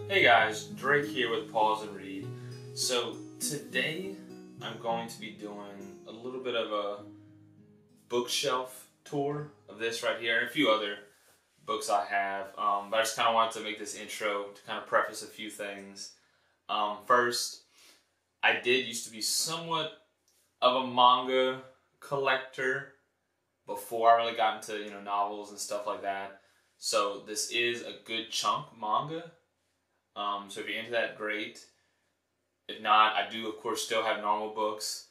Hey guys, Drake here with Pause and Read. So today I'm going to be doing a little bit of a bookshelf tour of this right here and a few other books I have. But I just kind of wanted to make this intro to kind of preface a few things. First, I did used to be somewhat of a manga collector before I really got into novels and stuff like that. So this is a good chunk manga. So if you're into that, great. If not, I do of course still have normal books.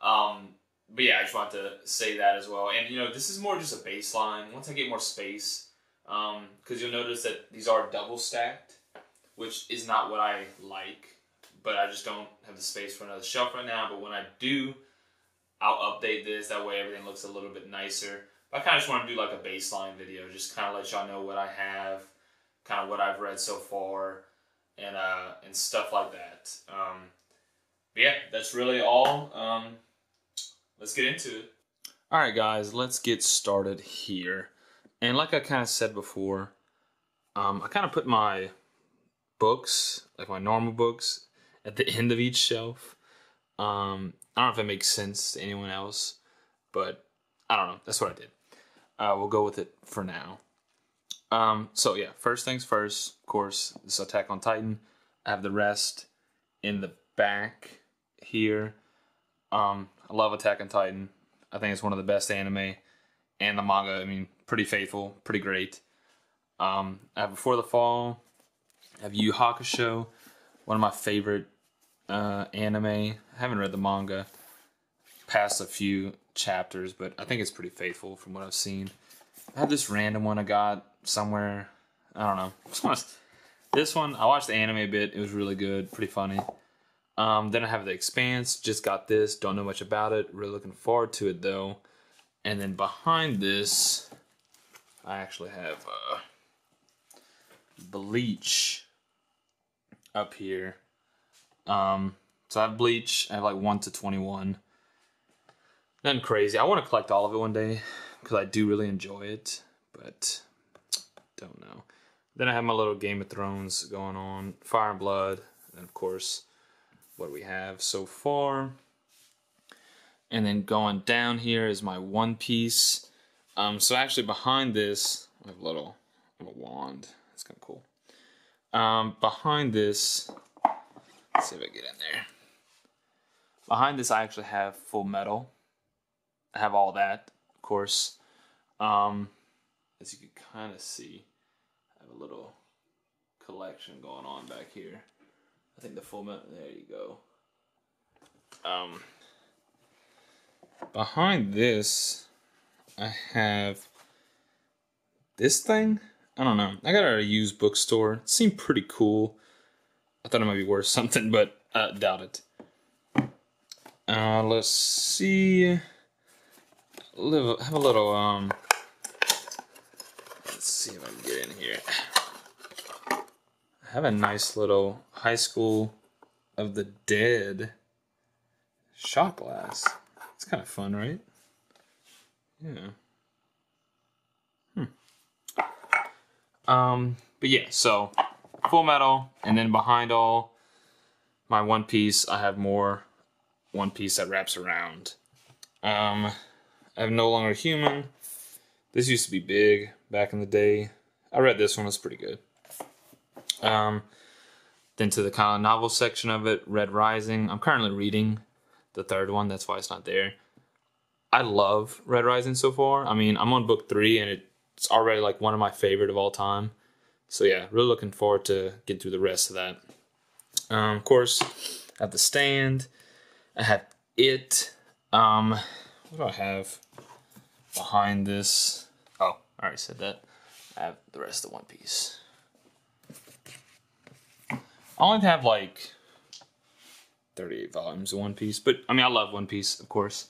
But yeah, I just wanted to say that as well. And this is more just a baseline. Once I get more space, because you'll notice that these are double stacked, which is not what I like. But I just don't have the space for another shelf right now. But when I do, I'll update this. That way everything looks a little bit nicer. But I kind of just want to do like a baseline video, just kind of let y'all know what I have, kind of what I've read so far, and stuff like that. But yeah, that's really all. Let's get into it. Alright guys, let's get started here. And like I kind of said before, I kind of put my books, like my normal books, at the end of each shelf. I don't know if it makes sense to anyone else, but I don't know. That's what I did. We'll go with it for now. So yeah, first things first, of course, this is Attack on Titan. I have the rest in the back here. I love Attack on Titan. I think it's one of the best anime, and the manga, I mean, pretty faithful, pretty great. I have Before the Fall. I have Yu Yu Hakusho, one of my favorite anime. I haven't read the manga past a few chapters, but I think it's pretty faithful from what I've seen. I have this random one I got somewhere. I don't know. This one, I watched the anime a bit. It was really good, pretty funny. Then I have The Expanse. Just got this. Don't know much about it. Really looking forward to it though. And then behind this, I actually have Bleach up here. So I have Bleach. I have like 1 to 21. Nothing crazy. I want to collect all of it one day because I do really enjoy it, but don't know. Then I have my little Game of Thrones going on, Fire and Blood, and of course, what we have so far. And then going down here is my One Piece. So actually behind this, I have a little wand. That's kind of cool. Behind this, let's see if I get in there. Behind this, I actually have Full Metal. I have all that, of course. As you can kind of see, I have a little collection going on back here. I think the Full Metal, there you go. Behind this, I have this thing. I don't know. I got it at a used bookstore. It seemed pretty cool. I thought it might be worth something, but I doubt it. Let's see. Have a little, let's see if I can get in here. I have a nice little High School of the Dead shot glass. It's kind of fun, right? Yeah. But yeah, so Full Metal, and then behind all my One Piece, I have more One Piece that wraps around. I have No Longer Human. This used to be big back in the day. I read this one, it's pretty good. Then to the kind of novel section of it, Red Rising. I'm currently reading the third one, that's why it's not there. I love Red Rising so far. I mean, I'm on book 3 and it's already like one of my favorite of all time. So yeah, really looking forward to getting through the rest of that. Of course, I have The Stand. I have It. What do I have behind this? Oh, I already said that. I have the rest of One Piece. I only have like 38 volumes of One Piece, but I mean, I love One Piece, of course.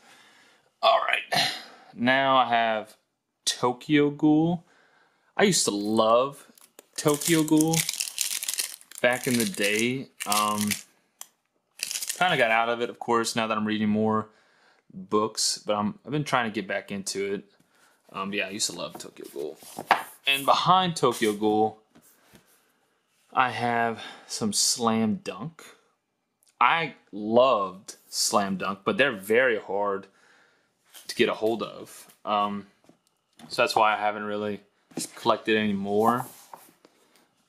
Alright, now I have Tokyo Ghoul. I used to love Tokyo Ghoul back in the day. Kind of got out of it, of course, now that I'm reading more books, but I've been trying to get back into it. Yeah, I used to love Tokyo Ghoul. And behind Tokyo Ghoul, I have some Slam Dunk. I loved Slam Dunk, but they're very hard to get a hold of. So that's why I haven't really collected any more.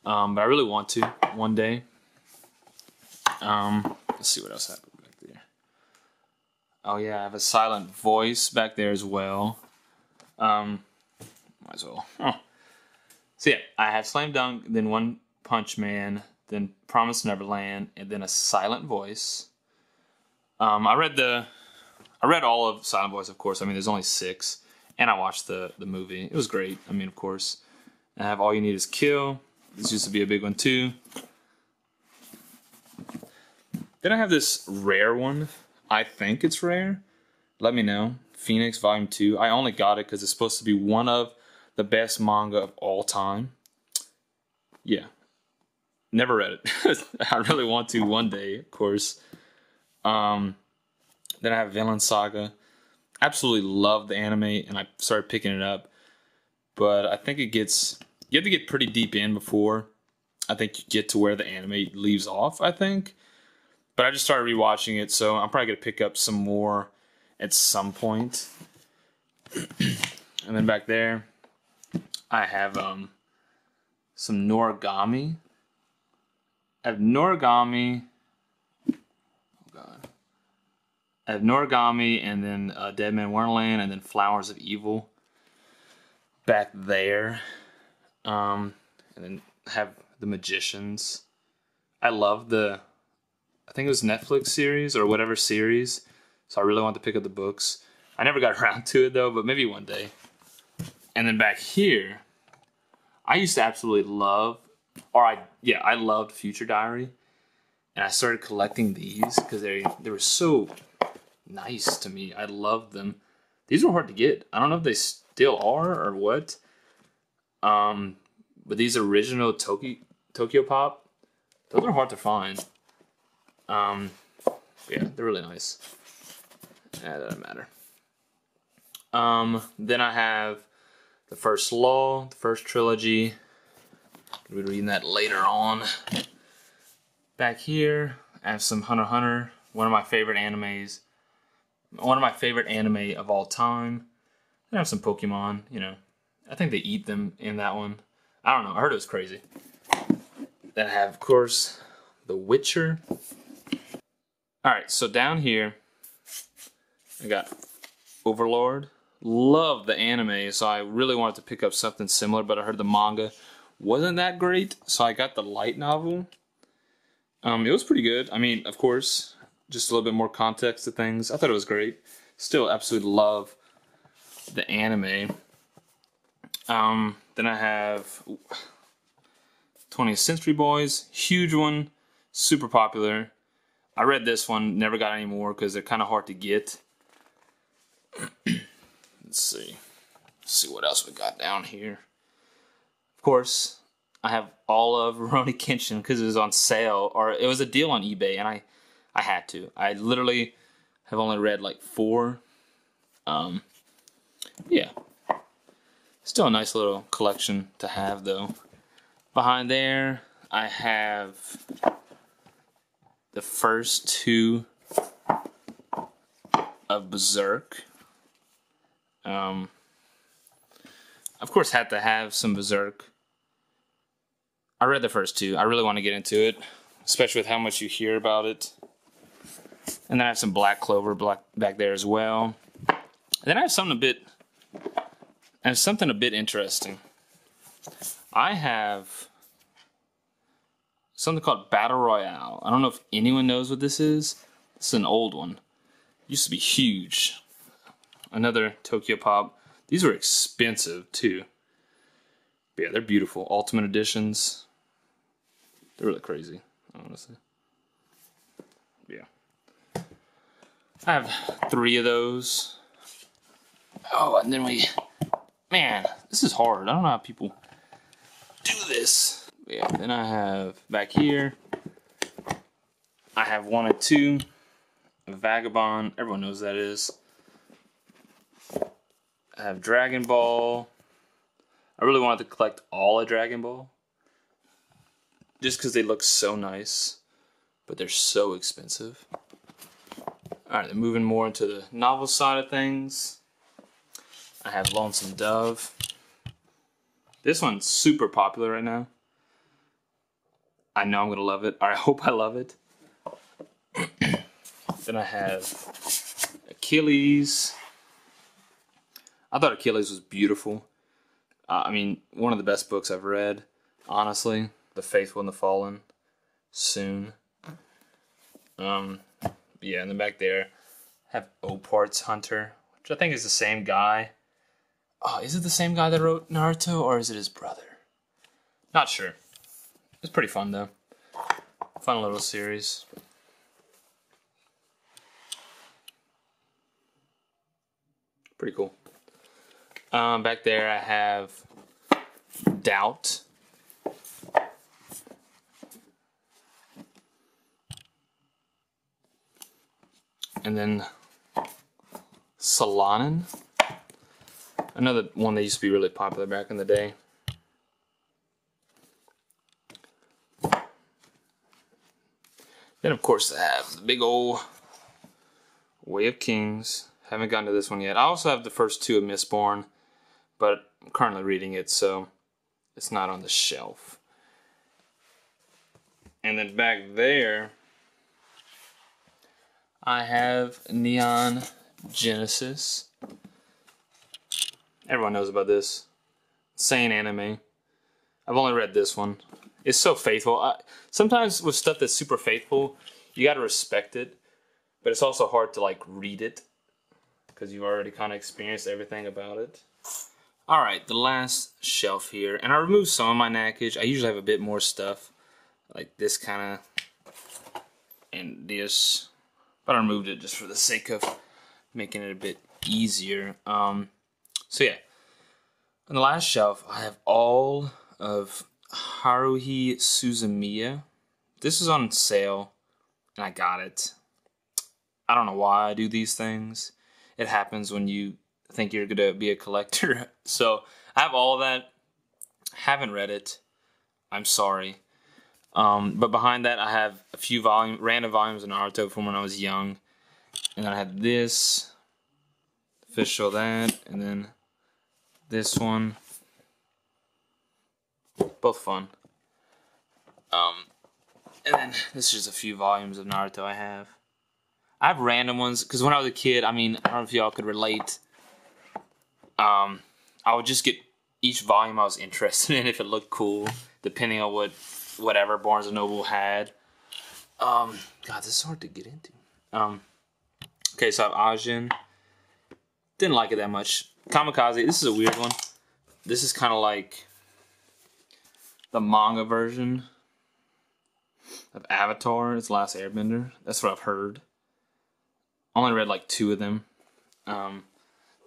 But I really want to one day. Let's see what else happened back there. Oh yeah, I have a Silent Voice back there as well. Might as well. Oh. So yeah, I have Slam Dunk, then One Punch Man, then Promised Neverland, and then a Silent Voice. I read all of Silent Voice, of course. I mean, there's only 6, and I watched the movie. It was great. I mean, of course. I have All You Need Is Kill. This used to be a big one too. Then I have this rare one. I think it's rare. Let me know. Phoenix Volume 2. I only got it because it's supposed to be one of the best manga of all time. Yeah. Never read it. I really want to one day, of course. Then I have Villain Saga. Absolutely love the anime, and I started picking it up. But I think it gets... You have to get pretty deep in before I think you get to where the anime leaves off, I think. But I just started rewatching it, so I'm probably going to pick up some more at some point. And then back there, I have some Noragami. I have Noragami. Oh, God. I have Noragami, and then Dead Man Wonderland, and then Flowers of Evil back there. And then have The Magicians. I love I think it was Netflix series or whatever series. So I really want to pick up the books. I never got around to it though, but maybe one day. And then back here, I used to absolutely love, I loved Future Diary. And I started collecting these because they were so nice to me. I loved them. These were hard to get. I don't know if they still are or what. But these original Tokyo Pop, those are hard to find. Yeah, they're really nice. Yeah, that doesn't matter. Then I have the First Law, the first trilogy. We'll be reading that later on. Back here, I have some Hunter x Hunter, one of my favorite animes. One of my favorite anime of all time. I have some Pokemon, you know. I think they eat them in that one. I don't know. I heard it was crazy. Then I have, of course, The Witcher. Alright, so down here, I got Overlord. Love the anime, so I really wanted to pick up something similar, but I heard the manga wasn't that great, so I got the light novel. It was pretty good. I mean, of course, just a little bit more context to things. I thought it was great. Still absolutely love the anime. Then I have 20th Century Boys, huge one, super popular. I read this one, never got any more because they're kind of hard to get. Let's see what else we got down here. Of course, I have all of Rurouni Kenshin because it was on sale, or it was a deal on eBay, and I had to. I literally have only read like 4. Yeah. Still a nice little collection to have, though. Behind there, I have the first 2 of Berserk. Of course, had to have some Berserk. I read the first 2. I really want to get into it, especially with how much you hear about it. And then I have some Black Clover back there as well. And then I have something a bit interesting. I have something called Battle Royale. I don't know if anyone knows what this is. This is an old one. It used to be huge. Another Tokyo Pop. These were expensive too. But yeah, they're beautiful. Ultimate editions. They're really crazy, honestly. Yeah. I have 3 of those. Oh, and then man, this is hard. I don't know how people do this. Yeah, then I have back here, I have 1 and 2. Vagabond, everyone knows that is. I have Dragon Ball. I really wanted to collect all of Dragon Ball. just because they look so nice, but they're so expensive. Alright, then moving more into the novel side of things, I have Lonesome Dove. This one's super popular right now. I know I'm going to love it, or I hope I love it. Then I have Achilles. I thought Achilles was beautiful. I mean, one of the best books I've read, honestly. The Faithful and the Fallen. Soon. Yeah, and then back there, I have Opart's Hunter, which I think is the same guy. Oh, is it the same guy that wrote Naruto, or is it his brother? Not sure. It's pretty fun, though. Fun little series. Pretty cool. Back there, I have Doubt. And then Solanin. Another one that used to be really popular back in the day. Then, of course, I have the big old Way of Kings. Haven't gotten to this one yet. I also have the first two of Mistborn, but I'm currently reading it, so it's not on the shelf. And then back there, I have Neon Genesis. Everyone knows about this. Insane anime. I've only read this one. It's so faithful. Sometimes with stuff that's super faithful, you gotta respect it, but it's also hard to like read it because you've already kind of experienced everything about it. Alright, the last shelf here. And I removed some of my knackage. I usually have a bit more stuff. Like this kind of, and this. But I removed it just for the sake of making it a bit easier. So yeah. On the last shelf, I have all of Haruhi Suzumiya. This is on sale, and I got it. I don't know why I do these things. It happens when you think you're going to be a collector. So I have all of that. Haven't read it. I'm sorry. But behind that, I have a few random volumes of Naruto from when I was young. And then I had this, official that, and then this one. Both fun. And then this is just a few volumes of Naruto I have. I have random ones, because when I was a kid, I mean, I don't know if y'all could relate. I would just get each volume I was interested in if it looked cool, depending on whatever Barnes & Noble had. God, this is hard to get into. Okay, so I have Ajin. Didn't like it that much. Kamikaze, this is a weird one. This is kind of like the manga version of Avatar, It's Last Airbender. That's what I've heard. I only read like 2 of them.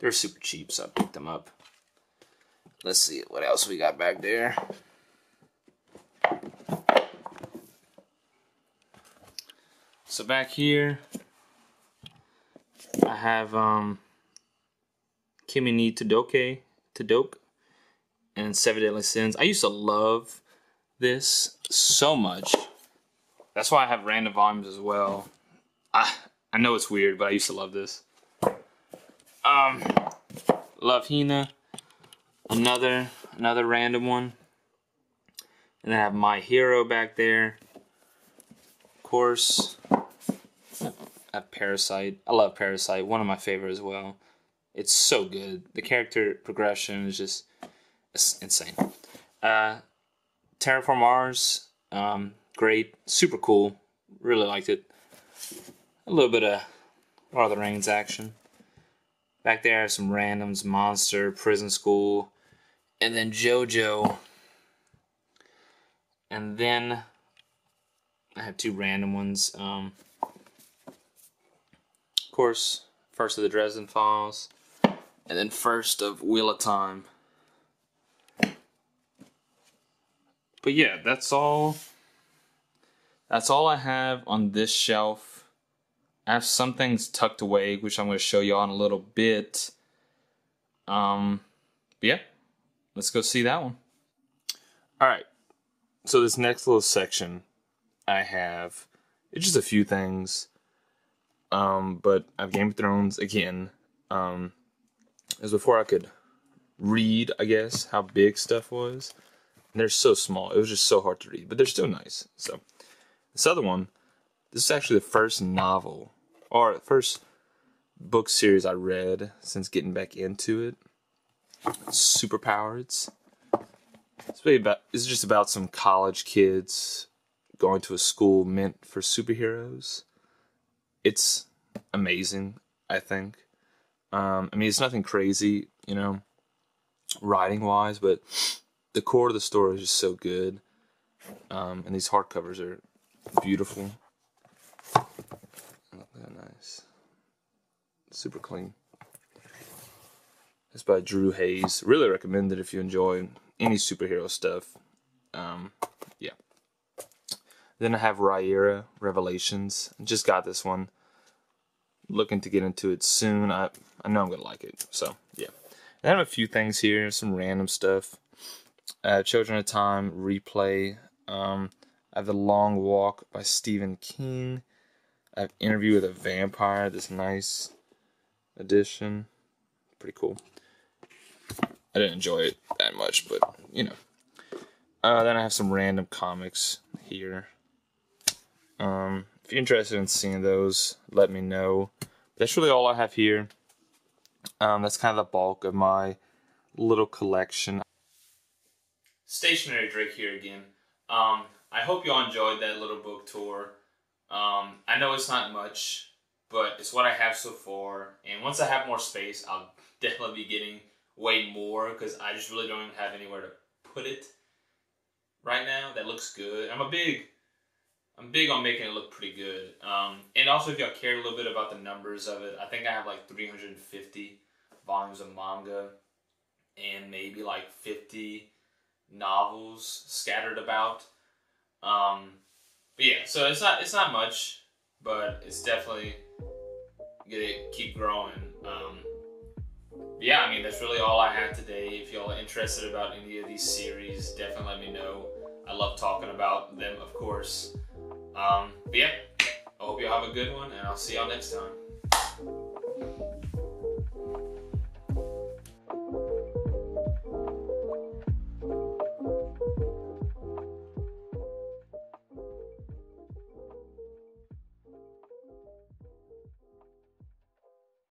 They're super cheap, so I picked them up. Let's see what else we got back there. So back here, I have Kimi ni Todoke, and 7 Deadly Sins. I used to love this so much. That's why I have random volumes as well. I know it's weird, but I used to love this. Love Hina, another random one. And then I have My Hero back there. Of course, I have Parasite. I love Parasite, one of my favorites as well. It's so good. The character progression is just insane. Terraform Mars, great, super cool. Really liked it. A little bit of Lord of the Rings action. Back there are some randoms, Monster, Prison School, and then JoJo. And then I have 2 random ones. Of course, First of the Dresden Files, and then First of Wheel of Time. But yeah, that's all. That's all I have on this shelf. I have some things tucked away, which I'm going to show you on a little bit. But yeah, let's go see that one. Alright, So this next little section I have, it's just a few things. But I have Game of Thrones again. As before I could read, I guess, how big stuff was. And they're so small. It was just so hard to read, but they're still nice. So this other one, this is actually the first novel or the first book series I read since getting back into it. Superpowers. It's just about some college kids going to a school meant for superheroes. It's amazing, I think. I mean, it's nothing crazy, you know, writing wise, but the core of the story is just so good. And these hardcovers are beautiful. Look at that, nice. Super clean. It's by Drew Hayes. Really recommend it if you enjoy any superhero stuff. Yeah. Then I have Rhaenyra Revelations. Just got this one. Looking to get into it soon. I know I'm gonna like it. So yeah. I have a few things here, some random stuff. Children of Time replay. I have The Long Walk by Stephen King. I have Interview with a Vampire. This nice edition. Pretty cool. I didn't enjoy it that much, but you know. Then I have some random comics here. If you're interested in seeing those, let me know. That's really all I have here. That's kind of the bulk of my little collection. Stationary Drake here again. I hope y'all enjoyed that little book tour. I know it's not much, but it's what I have so far. And once I have more space, I'll definitely be getting way more because I just really don't even have anywhere to put it right now that looks good. I'm big on making it look pretty good. And also, if y'all care a little bit about the numbers of it, I think I have like 350 volumes of manga and maybe like 50 novels scattered about. But yeah, so it's not much, but it's definitely gonna keep growing. Yeah, I mean, that's really all I have today. If y'all are interested about any of these series, definitely let me know. I love talking about them, of course. But yeah, I hope y'all have a good one, and I'll see y'all next time.